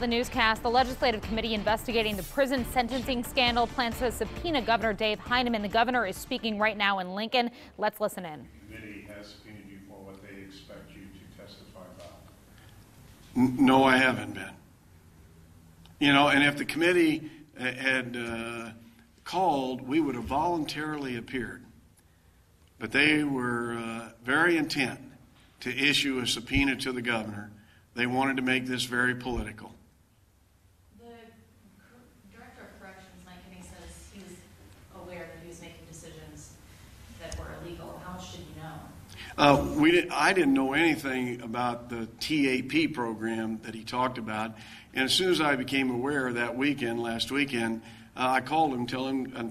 The newscast, the legislative committee investigating the prison sentencing scandal plans to subpoena Governor Dave Heineman. The governor is speaking right now in Lincoln. Let's listen in. The committee has subpoenaed you for what they expect you to testify about. No, I haven't been. You know, and if the committee had called, we would have voluntarily appeared. But they were very intent to issue a subpoena to the governor. They wanted to make this very political. The director of corrections, Mike Kinney, says he was aware that he was making decisions that were illegal. How much did you know? I didn't know anything about the TAP program that he talked about. And as soon as I became aware that weekend, last weekend, I called him,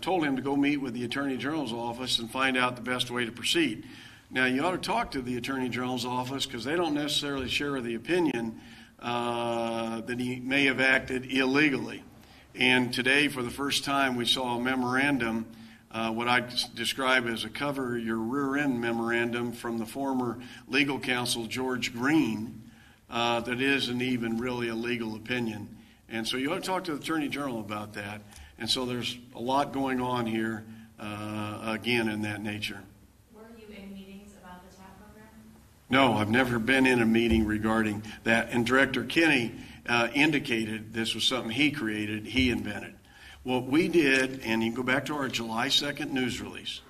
told him to go meet with the Attorney General's office and find out the best way to proceed. Now, you ought to talk to the Attorney General's office because they don't necessarily share the opinion that he may have acted illegally. And today, for the first time, we saw a memorandum, what I describe as a cover your rear end memorandum from the former legal counsel, George Green, that isn't even really a legal opinion. And so you ought to talk to the Attorney General about that. And so there's a lot going on here, again, in that nature. No, I've never been in a meeting regarding that. And Director Kinney indicated this was something he created, he invented. What we did, and you can go back to our July 2nd news release,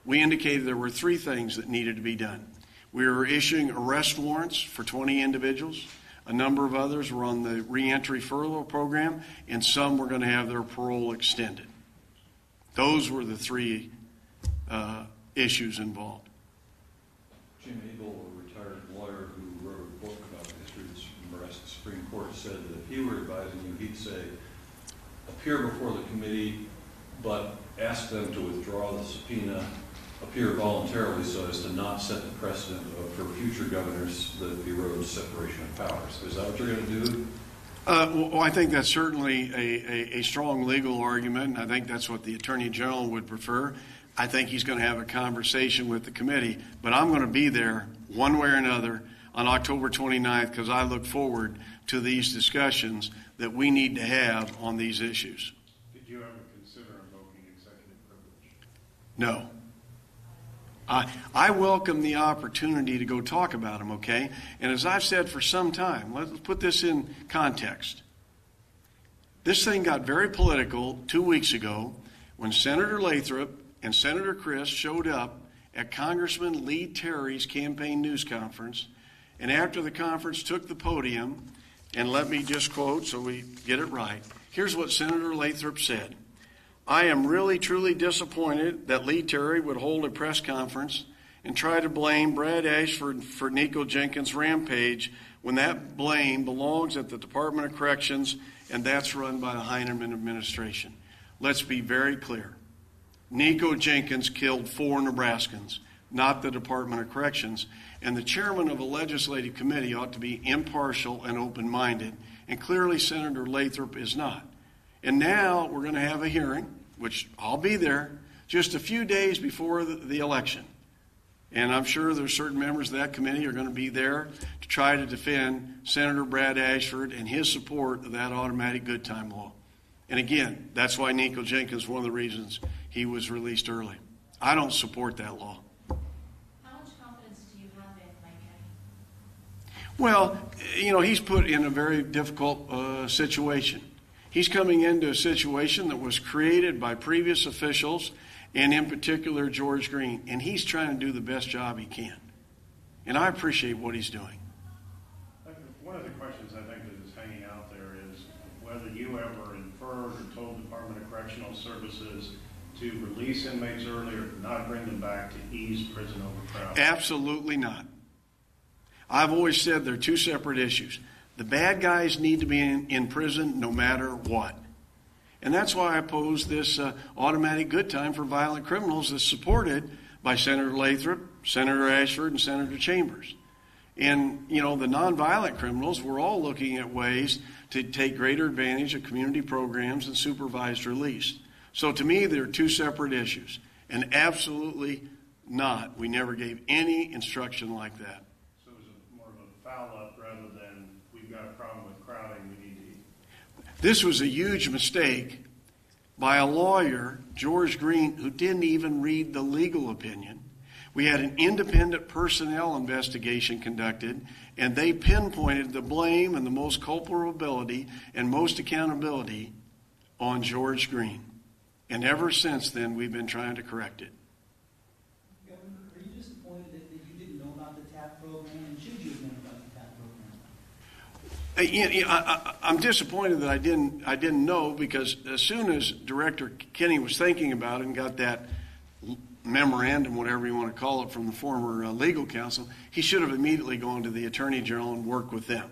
we indicated there were 3 things that needed to be done. We were issuing arrest warrants for 20 individuals. A number of others were on the reentry furlough program, and some were going to have their parole extended. Those were the 3 issues involved. Jim Eagle, a retired lawyer who wrote a book about the history of the Supreme Court, said that if he were advising you, he'd say, appear before the committee, but ask them to withdraw the subpoena, appear voluntarily so as to not set the precedent for future governors that erodes separation of powers. Is that what you're going to do? Well, I think that's certainly a strong legal argument. I think that's what the Attorney General would prefer. I think he's going to have a conversation with the committee, but I'm going to be there one way or another on October 29th because I look forward to these discussions that we need to have on these issues. Did you ever consider invoking executive privilege? No. I welcome the opportunity to go talk about them, okay? And as I've said for some time, let's put this in context. This thing got very political 2 weeks ago when Senator Lathrop and Senator Chris showed up at Congressman Lee Terry's campaign news conference, and after the conference took the podium, and let me just quote so we get it right. Here's what Senator Lathrop said. I am really, truly disappointed that Lee Terry would hold a press conference and try to blame Brad Ashford for Nico Jenkins' rampage when that blame belongs at the Department of Corrections, and that's run by the Heineman administration. Let's be very clear. Nico Jenkins killed 4 Nebraskans, not the Department of Corrections, and the chairman of a legislative committee ought to be impartial and open-minded, and clearly Senator Lathrop is not. And now we're going to have a hearing, which I'll be there, just a few days before the election. And I'm sure there's certain members of that committee are going to be there to try to defend Senator Brad Ashford and his support of that automatic good time law. And again, that's why Nico Jenkins, one of the reasons he was released early. I don't support that law. How much confidence do you have in Mike Kinney? Well, you know, he's put in a very difficult situation. He's coming into a situation that was created by previous officials, and in particular George Green, and he's trying to do the best job he can. And I appreciate what he's doing. One of the questions I think that is hanging out there is whether you ever inferred or told Department of Correctional Services to release inmates early or not bring them back to ease prison overcrowding. Absolutely not. I've always said they're 2 separate issues. The bad guys need to be in prison no matter what. And that's why I oppose this automatic good time for violent criminals that's supported by Senator Lathrop, Senator Ashford, and Senator Chambers. And, you know, the nonviolent criminals, we're all looking at ways to take greater advantage of community programs and supervised release. So to me, they're 2 separate issues. And absolutely not. We never gave any instruction like that. So it was more of a foul up rather than we've got a problem with crowding, we need to This was a huge mistake by a lawyer, George Green, who didn't even read the legal opinion. We had an independent personnel investigation conducted, and they pinpointed the blame and the most culpability and most accountability on George Green. And ever since then, we've been trying to correct it. Governor, are you disappointed that you didn't know about the TAP program, and should you have known about the TAP program? I'm disappointed that I didn't know, because as soon as Director Kenny was thinking about it and got that memorandum, whatever you want to call it, from the former legal counsel, he should have immediately gone to the Attorney General and worked with them.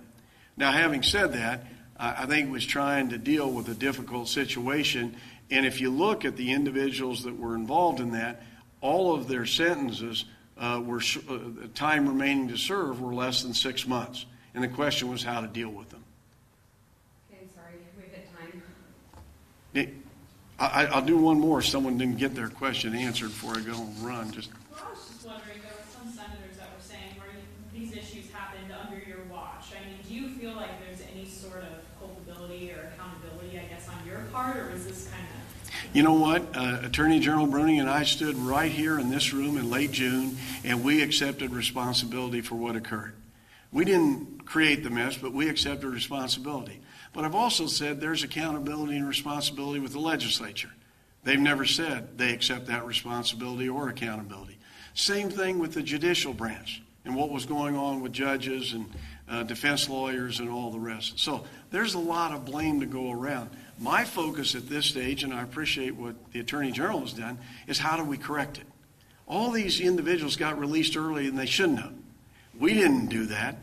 Now, having said that, I think he was trying to deal with a difficult situation, and if you look at the individuals that were involved in that, all of their sentences time remaining to serve were less than 6 months, and the question was how to deal with them. Okay, sorry, we've hit time. I'll do one more. Someone didn't get their question answered before I go and run. Well, I was just wondering, there were some senators that were saying where these issues happened under your watch. I mean, do you feel like there's any sort of culpability or accountability, I guess, on your part, or is this kind of... You know what? Attorney General Bruning and I stood right here in this room in late June, and we accepted responsibility for what occurred. We didn't create the mess, but we accepted responsibility. But I've also said there's accountability and responsibility with the legislature. They've never said they accept that responsibility or accountability. Same thing with the judicial branch and what was going on with judges and defense lawyers and all the rest. So there's a lot of blame to go around. My focus at this stage, and I appreciate what the Attorney General has done, is how do we correct it? All these individuals got released early and they shouldn't have. We didn't do that,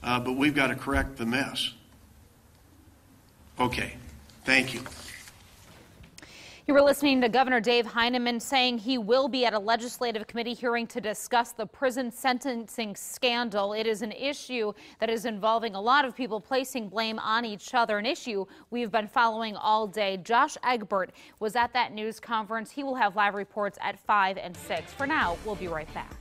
but we've got to correct the mess. Okay, thank you. You were listening to Governor Dave Heineman saying he will be at a legislative committee hearing to discuss the prison sentencing scandal. It is an issue that is involving a lot of people placing blame on each other, an issue we've been following all day. Josh Egbert was at that news conference. He will have live reports at 5 and 6. For now, we'll be right back.